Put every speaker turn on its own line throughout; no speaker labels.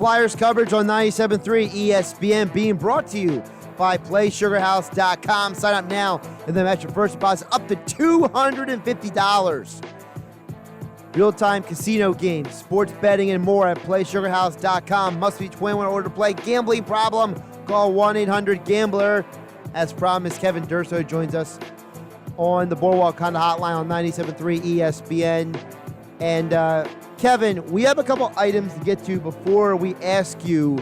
Flyers coverage on 97.3 ESPN being brought to you by PlaySugarHouse.com. Sign up now and then match your first deposit up to $250. Real-time casino games, sports betting, and more at PlaySugarHouse.com. Must be 21 in order to play. Gambling problem? Call 1-800-GAMBLER. As promised, Kevin Durso joins us on the Boardwalk Honda Hotline on 97.3 ESPN. And Kevin, we have a couple items to get to before we ask you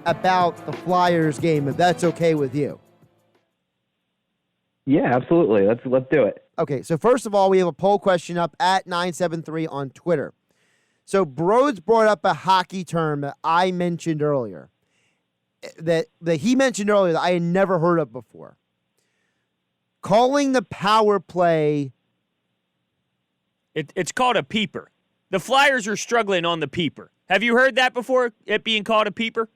about the Flyers game, if that's okay with you.
Yeah, absolutely. Let's do it.
Okay, so first of all, we have a poll question up at 973 on Twitter. So Broads brought up a hockey term that I mentioned earlier, that he mentioned earlier that I had never heard of before. Calling the power play.
It's called a peeper. The Flyers are struggling on the peeper. Have you heard that before, it being called a peeper?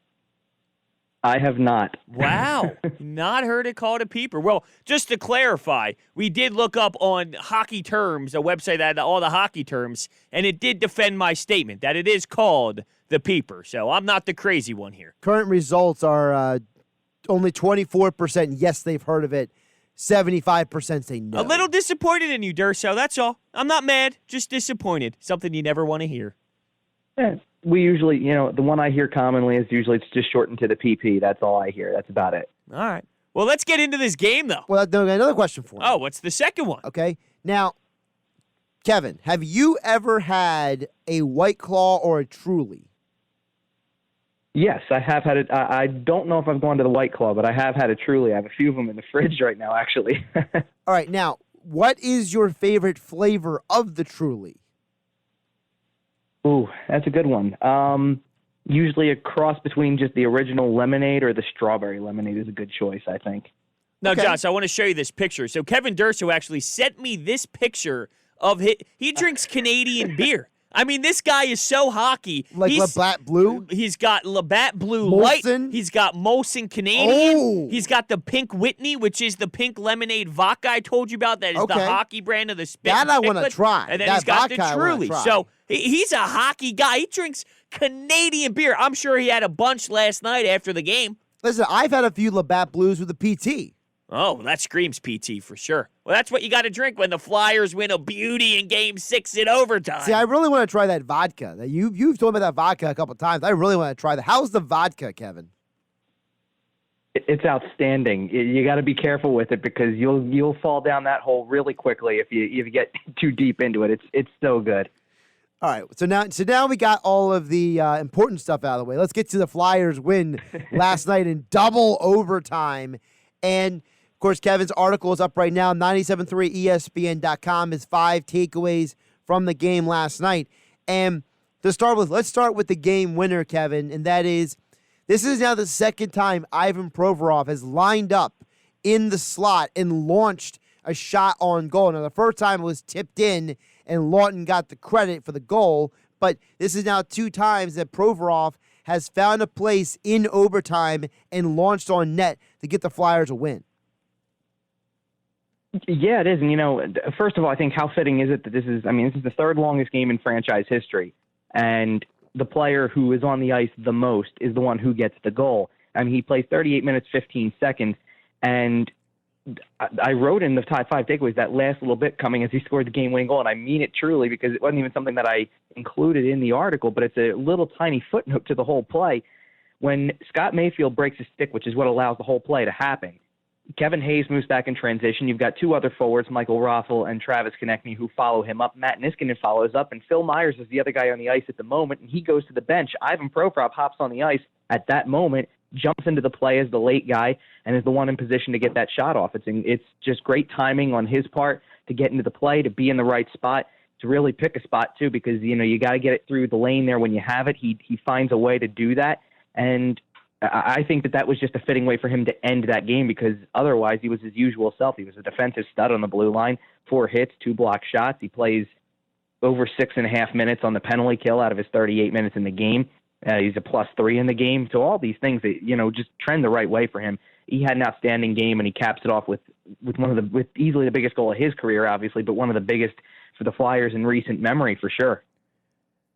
I have not.
Wow. Not heard it called a peeper. Well, just to clarify, we did look up on Hockey Terms, a website that had all the hockey terms, and it did defend my statement that it is called the peeper. So I'm not the crazy one here.
Current results are only 24% yes, they've heard of it. 75% say no.
A little disappointed in you, Durso. That's all. I'm not mad, just disappointed. Something you never want to hear.
Yeah. We usually, the one I hear commonly is usually it's just shortened to the PP. That's all I hear. That's about it.
All right. Well, let's get into this game, though.
Well, another question for you.
Oh, what's the second one?
Okay. Now, Kevin, have you ever had a White Claw or a Truly?
Yes, I have had it. I don't know if I've gone to the White Claw, but I have had a Truly. I have a few of them in the fridge right now, actually.
All right. Now, what is your favorite flavor of the Truly?
Ooh, that's a good one. Usually a cross between just the original lemonade or the strawberry lemonade is a good choice, I think.
Now,
Okay.
Josh, I want to show you this picture. So Kevin Durso actually sent me this picture of he drinks Canadian beer. I mean, this guy is so hockey.
Like Labatt Blue?
He's got Labatt Blue
Molson?
Light. He's got Molson Canadian.
Oh.
He's got the Pink Whitney, which is the pink lemonade vodka I told you about. That is the
Okay.
hockey brand of the Spit.
That I want to
Picklin'.
try.
And then
That
he's got the
vodka I wanna
Truly.
try.
So he's a hockey guy. He drinks Canadian beer. I'm sure he had a bunch last night after the game.
Listen, I've had a few Labatt Blues with a PT.
Oh, that screams PT for sure. Well, that's what you got to drink when the Flyers win a beauty in Game 6 in overtime.
See, I really want to try that vodka. You've told me that vodka a couple times. I really want to try that. How's the vodka, Kevin?
It's outstanding. You got to be careful with it because you'll fall down that hole really quickly if you get too deep into it. It's so good.
All right, so now we got all of the important stuff out of the way. Let's get to the Flyers win last night in double overtime. And, of course, Kevin's article is up right now, 973ESPN.com, his 5 takeaways from the game last night. And to start with, let's start with the game winner, Kevin, and that is, this is now the second time Ivan Provorov has lined up in the slot and launched a shot on goal. Now, the first time it was tipped in, and Lawton got the credit for the goal, but this is now 2 times that Provorov has found a place in overtime and launched on net to get the Flyers a win.
Yeah, it is. And, first of all, I think how fitting is it that this is the third longest game in franchise history, and the player who is on the ice the most is the one who gets the goal. I mean, he plays 38 minutes, 15 seconds, and I wrote in the top 5 takeaways that last little bit coming as he scored the game-winning goal, and I mean it truly because it wasn't even something that I included in the article, but it's a little tiny footnote to the whole play. When Scott Mayfield breaks his stick, which is what allows the whole play to happen, Kevin Hayes moves back in transition. You've got 2 other forwards, Michael Raffel and Travis Konechny, who follow him up. Matt Niskanen follows up, and Phil Myers is the other guy on the ice at the moment, and he goes to the bench. Ivan Provorov hops on the ice at that moment, jumps into the play as the late guy, and is the one in position to get that shot off. It's just great timing on his part to get into the play, to be in the right spot, to really pick a spot, too, because, you got to get it through the lane there when you have it. He finds a way to do that, and I think that was just a fitting way for him to end that game because otherwise he was his usual self. He was a defensive stud on the blue line, 4 hits, 2 blocked shots. He plays over 6.5 minutes on the penalty kill out of his 38 minutes in the game. He's a +3 in the game. So all these things that, just trend the right way for him. He had an outstanding game, and he caps it off with easily the biggest goal of his career, obviously, but one of the biggest for the Flyers in recent memory for sure.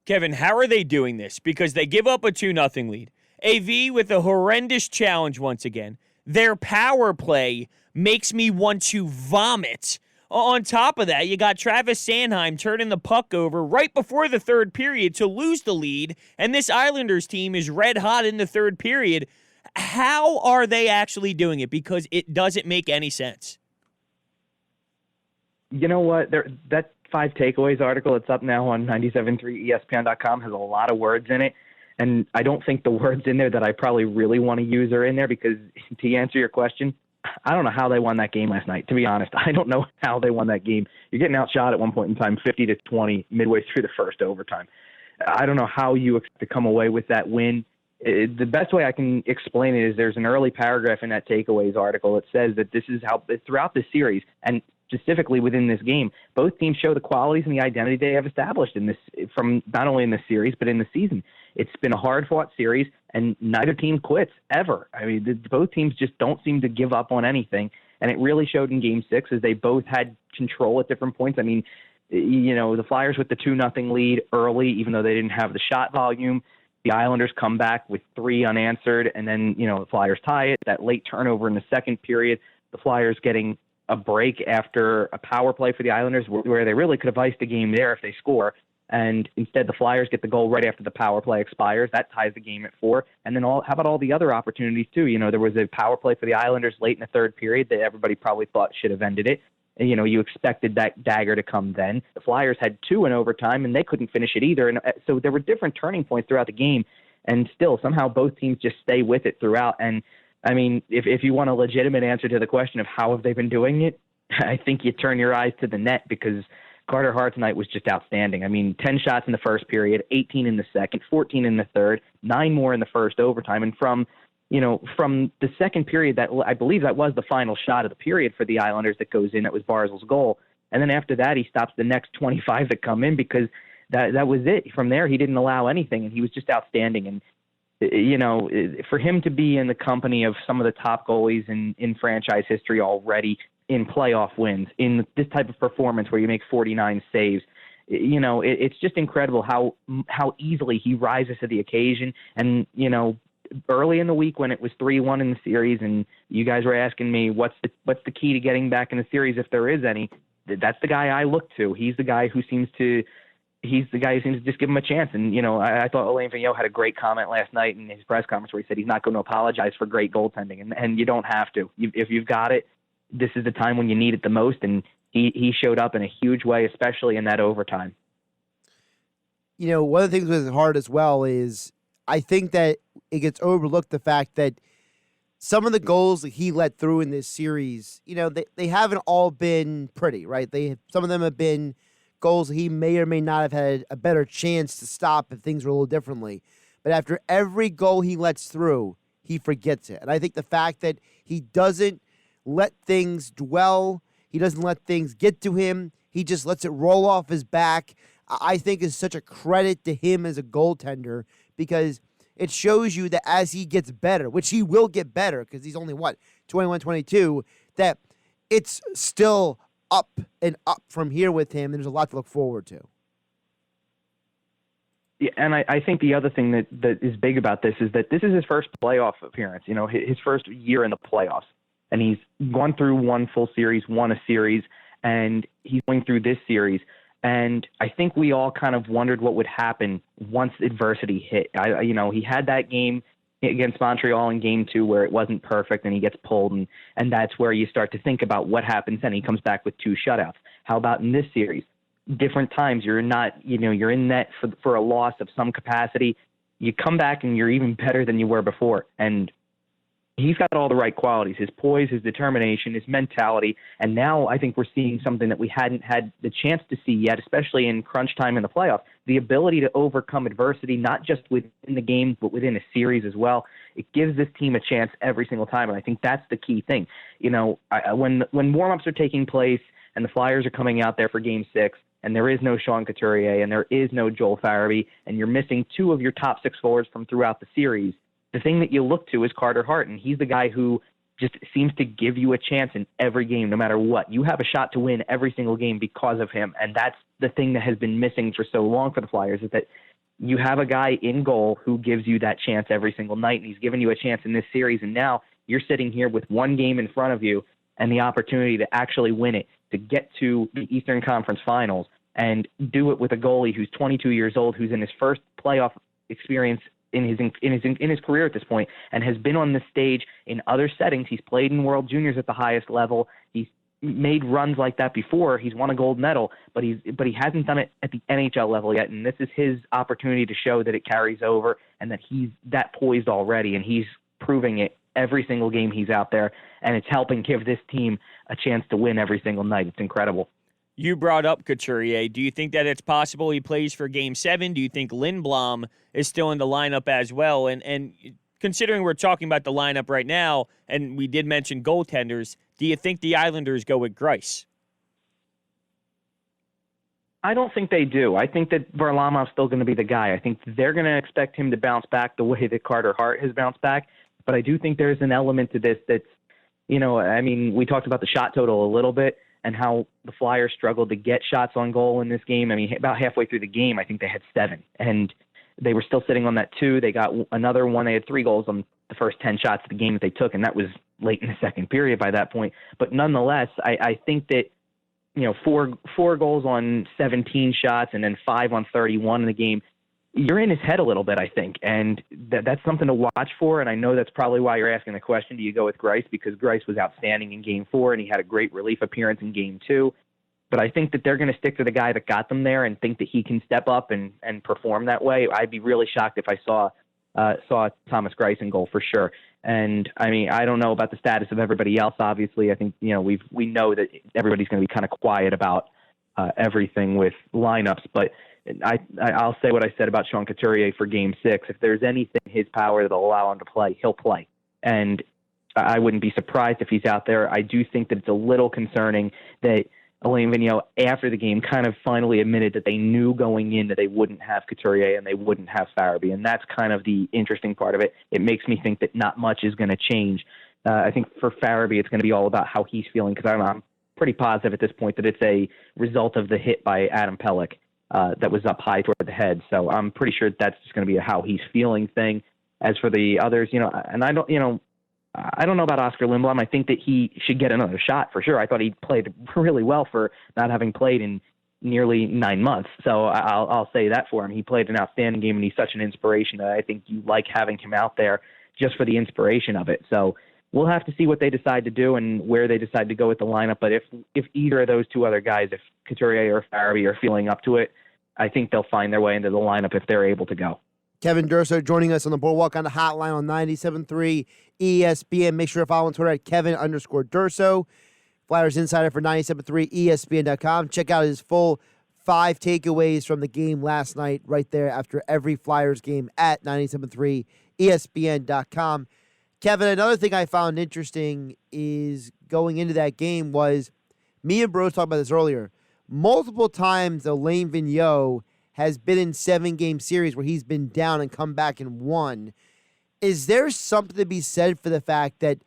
Kevin, how are they doing this? Because they give up a 2-0 lead. AV with a horrendous challenge once again. Their power play makes me want to vomit. On top of that, you got Travis Sanheim turning the puck over right before the third period to lose the lead, and this Islanders team is red hot in the third period. How are they actually doing it? Because it doesn't make any sense.
You know what? That 5 takeaways article that's up now on 97.3ESPN.com has a lot of words in it. And I don't think the words in there that I probably really want to use are in there because, to answer your question, I don't know how they won that game last night, to be honest. I don't know how they won that game. You're getting outshot at one point in time, 50-20, midway through the first overtime. I don't know how you expect to come away with that win. The best way I can explain it is there's an early paragraph in that takeaways article that says that this is how, throughout the series, and specifically within this game, both teams show the qualities and the identity they have established in this, from not only in this series, but in the season. It's been a hard-fought series, and neither team quits, ever. I mean, both teams just don't seem to give up on anything, and it really showed in Game 6 as they both had control at different points. I mean, you know, the Flyers with the 2-0 lead early, even though they didn't have the shot volume. The Islanders come back with 3 unanswered, and then, you know, the Flyers tie it. That late turnover in the second period, the Flyers getting a break after a power play for the Islanders where they really could have iced the game there if they score. And instead, the Flyers get the goal right after the power play expires. That ties the game at 4. And then how about all the other opportunities, too? You know, there was a power play for the Islanders late in the third period that everybody probably thought should have ended it. And, you know, you expected that dagger to come then. The Flyers had 2 in overtime, and they couldn't finish it either. And so there were different turning points throughout the game. And still, somehow both teams just stay with it throughout. And, I mean, if you want a legitimate answer to the question of how have they been doing it, I think you turn your eyes to the net because Carter Hart tonight was just outstanding. I mean, 10 shots in the first period, 18 in the second, 14 in the third, 9 more in the first overtime. And from the second period, that I believe that was the final shot of the period for the Islanders that goes in. That was Barzal's goal. And then after that, he stops the next 25 that come in because that was it. From there, he didn't allow anything, and he was just outstanding. And, you know, for him to be in the company of some of the top goalies in franchise history already, in playoff wins, in this type of performance where you make 49 saves, you know, it's just incredible how easily he rises to the occasion. And, you know, early in the week when it was 3-1 in the series and you guys were asking me what's the key to getting back in the series if there is any, that's the guy I look to. He's the guy who seems to just give him a chance. And, you know, I thought Alain Vigneault had a great comment last night in his press conference where he said he's not going to apologize for great goaltending. And you don't have to. If you've got it, this is the time when you need it the most, and he showed up in a huge way, especially in that overtime.
You know, one of the things with Hart as well is I think that it gets overlooked the fact that some of the goals that he let through in this series, you know, they haven't all been pretty, right? Some of them have been goals that he may or may not have had a better chance to stop if things were a little differently. But after every goal he lets through, he forgets it. And I think the fact that he doesn't let things dwell, he doesn't let things get to him, he just lets it roll off his back, I think is such a credit to him as a goaltender because it shows you that as he gets better, which he will get better because he's only, 21, 22, that it's still up and up from here with him, and there's a lot to look forward to.
Yeah, and I think the other thing that is big about this is that this is his first playoff appearance, you know, his first year in the playoffs. And he's gone through one full series, won a series, and he's going through this series. And I think we all kind of wondered what would happen once adversity hit. He had that game against Montreal in Game 2 where it wasn't perfect and he gets pulled, and that's where you start to think about what happens then. He comes back with 2 shutouts. How about in this series? Different times you're in net for a loss of some capacity. You come back and you're even better than you were before. And he's got all the right qualities, his poise, his determination, his mentality. And now I think we're seeing something that we hadn't had the chance to see yet, especially in crunch time in the playoffs, the ability to overcome adversity, not just within the game, but within a series as well. It gives this team a chance every single time. And I think that's the key thing. You know, when warm-ups are taking place and the Flyers are coming out there for Game 6, and there is no Sean Couturier and there is no Joel Farabee, and you're missing 2 of your top 6 forwards from throughout the series, the thing that you look to is Carter Hart, and he's the guy who just seems to give you a chance in every game, no matter what. You have a shot to win every single game because of him, and that's the thing that has been missing for so long for the Flyers, is that you have a guy in goal who gives you that chance every single night, and he's given you a chance in this series, and now you're sitting here with one game in front of you and the opportunity to actually win it, to get to the Eastern Conference Finals, and do it with a goalie who's 22 years old, who's in his first playoff experience in his career at this point, and has been on the stage in other settings. He's played in World Juniors at the highest level. He's made runs like that before. He's won a gold medal, but he hasn't done it at the NHL level yet. And this is his opportunity to show that it carries over and that he's that poised already. And he's proving it every single game he's out there. And it's helping give this team a chance to win every single night. It's incredible.
You brought up Couturier. Do you think that it's possible he plays for Game 7? Do you think Lindblom is still in the lineup as well? And considering we're talking about the lineup right now, and we did mention goaltenders, do you think the Islanders go with Greiss?
I don't think they do. I think that Varlamov's still going to be the guy. I think they're going to expect him to bounce back the way that Carter Hart has bounced back. But I do think there's an element to this that's, we talked about the shot total a little bit and how the Flyers struggled to get shots on goal in this game. I mean, about halfway through the game, I think they had 7. And they were still sitting on that 2. They got another 1. They had 3 goals on the first 10 shots of the game that they took, and that was late in the second period by that point. But nonetheless, I think that, 4 goals on 17 shots and then 5 on 31 in the game, you're in his head a little bit, I think. And that's something to watch for. And I know that's probably why you're asking the question, do you go with Greiss? Because Greiss was outstanding in Game 4, and he had a great relief appearance in Game 2. But I think that they're going to stick to the guy that got them there and think that he can step up and perform that way. I'd be really shocked if I saw Thomas Greiss in goal for sure. And I mean, I don't know about the status of everybody else. Obviously, I think we know that everybody's going to be kind of quiet about everything with lineups. But I'll say what I said about Sean Couturier for Game 6. If there's anything in his power that'll allow him to play, he'll play. And I wouldn't be surprised if he's out there. I do think that it's a little concerning that Alain Vigneault, after the game, kind of finally admitted that they knew going in that they wouldn't have Couturier and they wouldn't have Farabee. And that's kind of the interesting part of it. It makes me think that not much is going to change. I think for Farabee, it's going to be all about how he's feeling, because I'm pretty positive at this point that it's a result of the hit by Adam Pelech that was up high toward the head. So I'm pretty sure that's just going to be a how he's feeling thing. As for the others, and I don't know about Oscar Lindblom. I think that he should get another shot for sure. I thought he played really well for not having played in nearly 9 months. So I'll say that for him. He played an outstanding game, and he's such an inspiration that I think you like having him out there just for the inspiration of it. So we'll have to see what they decide to do and where they decide to go with the lineup. But if either of those 2 other guys, if Couturier or Farabee, are feeling up to it, I think they'll find their way into the lineup if they're able to go.
Kevin Durso joining us on the Boardwalk on the hotline on 97.3 ESPN. Make sure to follow on Twitter at Kevin_Durso. Flyers Insider for 97.3 ESPN.com. Check out his full 5 takeaways from the game last night right there after every Flyers game at 97.3 ESPN.com. Kevin, another thing I found interesting is going into that game was, me and Bros talked about this earlier, multiple times Alain Vigneault has been in 7-game series where he's been down and come back and won. Is there something to be said for the fact that,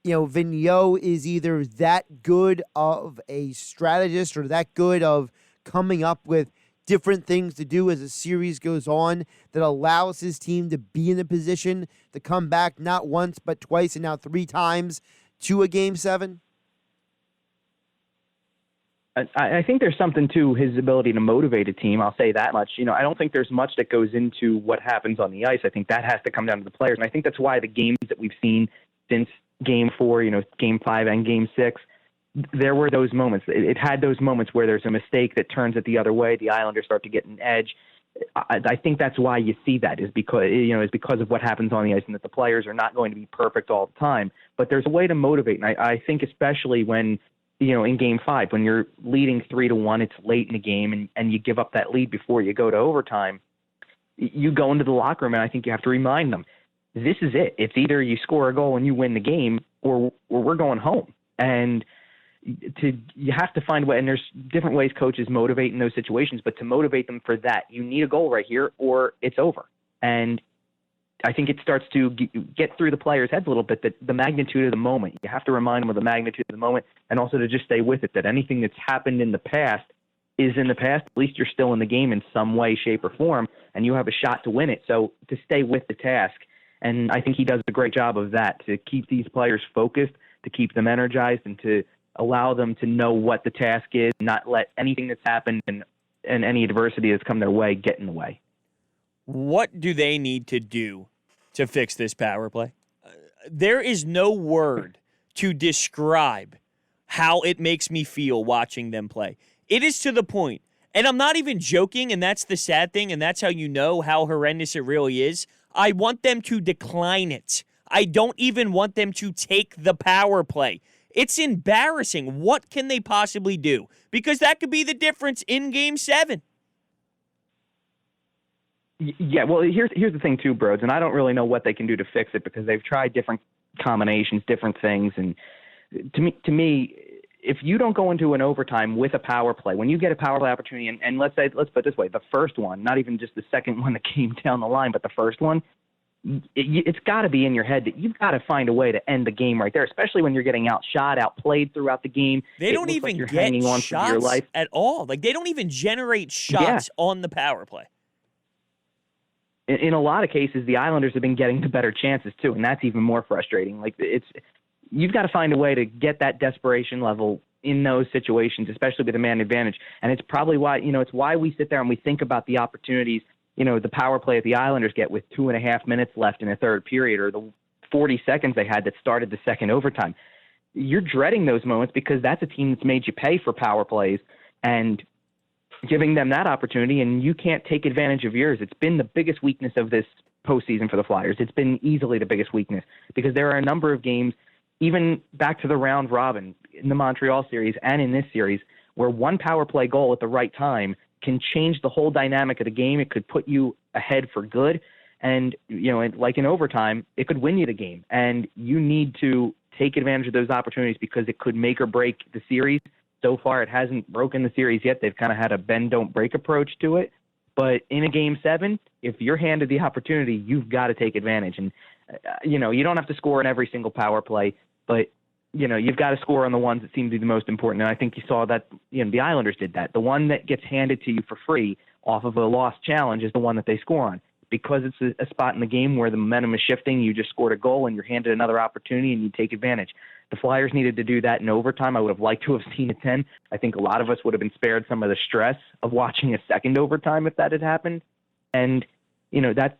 Vigneault is either that good of a strategist or that good of coming up with different things to do as the series goes on that allows his team to be in a position to come back not once but twice and now 3 times to a Game 7?
I think there's something to his ability to motivate a team. I'll say that much. I don't think there's much that goes into what happens on the ice. I think that has to come down to the players. And I think that's why the games that we've seen since Game 4, Game 5 and Game 6, there were those moments. It had those moments where there's a mistake that turns it the other way. The Islanders start to get an edge. I think that's why you see that is because of what happens on the ice and that the players are not going to be perfect all the time. But there's a way to motivate. And I think especially when, in Game 5, when you're leading 3-1, it's late in the game, and you give up that lead before you go to overtime, you go into the locker room, and I think you have to remind them, this is it. It's either you score a goal and you win the game, or we're going home. And you have to find a way, and there's different ways coaches motivate in those situations, but to motivate them for that, you need a goal right here, or it's over. And I think it starts to get through the players' heads a little bit, that the magnitude of the moment. You have to remind them of the magnitude of the moment, and also to just stay with it, that anything that's happened in the past is in the past, at least you're still in the game in some way, shape, or form, and you have a shot to win it. So to stay with the task, and I think he does a great job of that, to keep these players focused, to keep them energized, and to allow them to know what the task is, not let anything that's happened and any adversity that's come their way get in the way.
What do they need to do to fix this power play? There is no word to describe how it makes me feel watching them play. It is to the point, and I'm not even joking, and that's the sad thing, and that's how you know how horrendous it really is. I want them to decline it. I don't even want them to take the power play. It's embarrassing. What can they possibly do? Because that could be the difference in Game 7.
Yeah, well, here's the thing too, Broads, and I don't really know what they can do to fix it because they've tried different combinations, different things, and to me, if you don't go into an overtime with a power play, when you get a power play opportunity, and let's put it this way, the first one, not even just the second one that came down the line, but the first one, it's got to be in your head that you've got to find a way to end the game right there, especially when you're getting outshot, outplayed throughout the game.
They don't even get shots at all. Like, they don't even generate shots on the power play.
In a lot of cases, the Islanders have been getting the better chances too, and that's even more frustrating. Like, you've got to find a way to get that desperation level in those situations, especially with a man advantage. And it's probably why, it's why we sit there and we think about the opportunities, the power play that the Islanders get with 2.5 minutes left in the third period, or the 40 seconds they had that started the second overtime. You're dreading those moments because that's a team that's made you pay for power plays and giving them that opportunity, and you can't take advantage of yours. It's been the biggest weakness of this postseason for the Flyers. It's been easily the biggest weakness because there are a number of games, even back to the round robin in the Montreal series and in this series, where one power play goal at the right time can change the whole dynamic of the game. It could put you ahead for good. And, like in overtime, it could win you the game. And you need to take advantage of those opportunities because it could make or break the series. So far, it hasn't broken the series yet. They've kind of had a bend, don't break approach to it. But in a Game 7, if you're handed the opportunity, you've got to take advantage. And, you don't have to score in every single power play, but, you've got to score on the ones that seem to be the most important. And I think you saw that, the Islanders did that. The one that gets handed to you for free off of a lost challenge is the one that they score on. Because it's a spot in the game where the momentum is shifting, you just scored a goal and you're handed another opportunity and you take advantage. The Flyers needed to do that in overtime. I would have liked to have seen a 10. I think a lot of us would have been spared some of the stress of watching a second overtime if that had happened. And, that's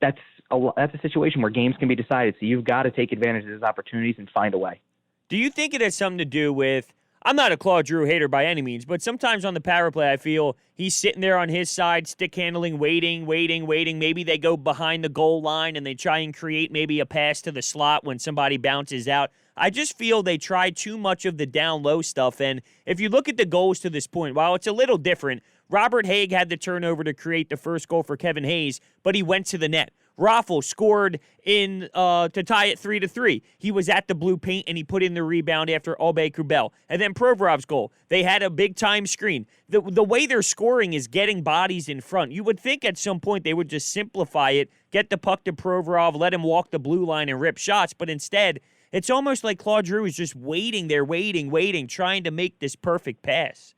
a situation where games can be decided. So you've got to take advantage of those opportunities and find a way.
Do you think it has something to do with, I'm not a Claude Giroux hater by any means, but sometimes on the power play I feel he's sitting there on his side, stick handling, waiting. Maybe they go behind the goal line and they try and create maybe a pass to the slot when somebody bounces out. I just feel they try too much of the down low stuff. And if you look at the goals to this point, while it's a little different, Robert Haig had the turnover to create the first goal for Kevin Hayes, but he went to the net. Raffle scored in to tie it 3-3. He was at the blue paint and he put in the rebound after Aubé Kubel. And then Provorov's goal. They had a big time screen. The way they're scoring is getting bodies in front. You would think at some point they would just simplify it, get the puck to Provorov, let him walk the blue line and rip shots. But instead, it's almost like Claude Giroux is just waiting there, waiting, trying to make this perfect pass.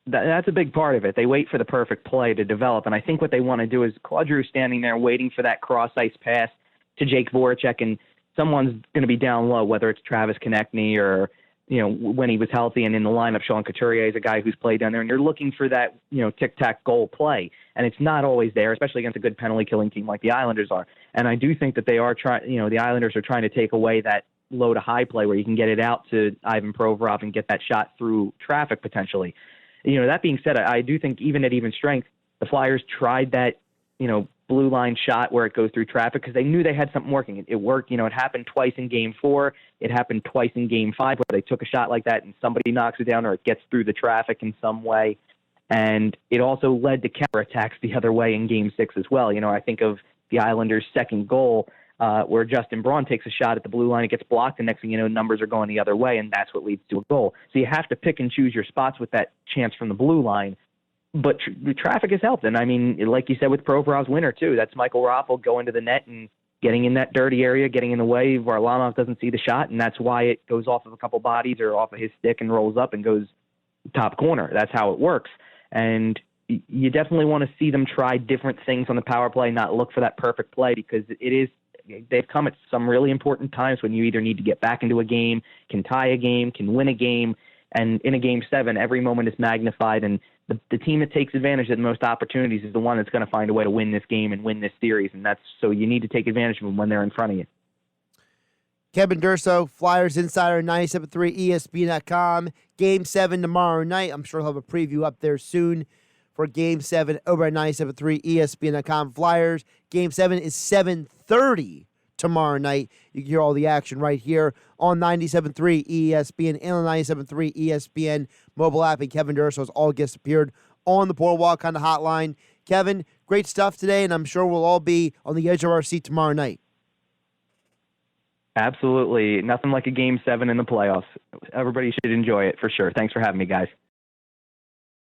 That's a big part of it. They wait for the perfect play to develop, and I think what they want to do is Claude Giroux standing there waiting for that cross-ice pass to Jake Voracek, and someone's going to be down low, whether it's Travis Konechny or, when he was healthy and in the lineup, Sean Couturier is a guy who's played down there, and you're looking for that, tic-tac goal play, and it's not always there, especially against a good penalty-killing team like the Islanders are. And I do think that they are trying, the Islanders are trying to take away that low to high play where you can get it out to Ivan Provorov and get that shot through traffic potentially. That being said, I do think even at even strength, the Flyers tried that, blue line shot where it goes through traffic because they knew they had something working. It worked. It happened twice in Game 4. It happened twice in Game 5 where they took a shot like that and somebody knocks it down or it gets through the traffic in some way. And it also led to counterattacks the other way in Game 6 as well. I think of the Islanders' second goal where Justin Braun takes a shot at the blue line, it gets blocked, and next thing you know, numbers are going the other way, and that's what leads to a goal. So you have to pick and choose your spots with that chance from the blue line. But traffic has helped, and I mean, like you said with Provorov's winner too, that's Michael Raffl going to the net and getting in that dirty area, getting in the way. Varlamov doesn't see the shot, and that's why it goes off of a couple bodies or off of his stick and rolls up and goes, top corner. That's how it works. And you definitely want to see them try different things on the power play, not look for that perfect play, because they've come at some really important times when you either need to get back into a game, can tie a game, can win a game. And in a Game 7, every moment is magnified, and the team that takes advantage of the most opportunities is the one that's going to find a way to win this game and win this series. And so you need to take advantage of them when they're in front of you.
Kevin Durso, Flyers Insider, 97.3 ESPN.com. Game 7 tomorrow night. I'm sure he'll have a preview up there soon for Game 7 over at 97.3 ESPN.com. Flyers. Game 7 is 7:30 tomorrow night. You can hear all the action right here on 97.3 ESPN and on 97.3 ESPN mobile app. And Kevin Durso's all guests appeared on the Boardwalk on the hotline. Kevin, great stuff today, and I'm sure we'll all be on the edge of our seat tomorrow night.
Absolutely. Nothing like a Game 7 in the playoffs. Everybody should enjoy it for sure. Thanks for having me, guys.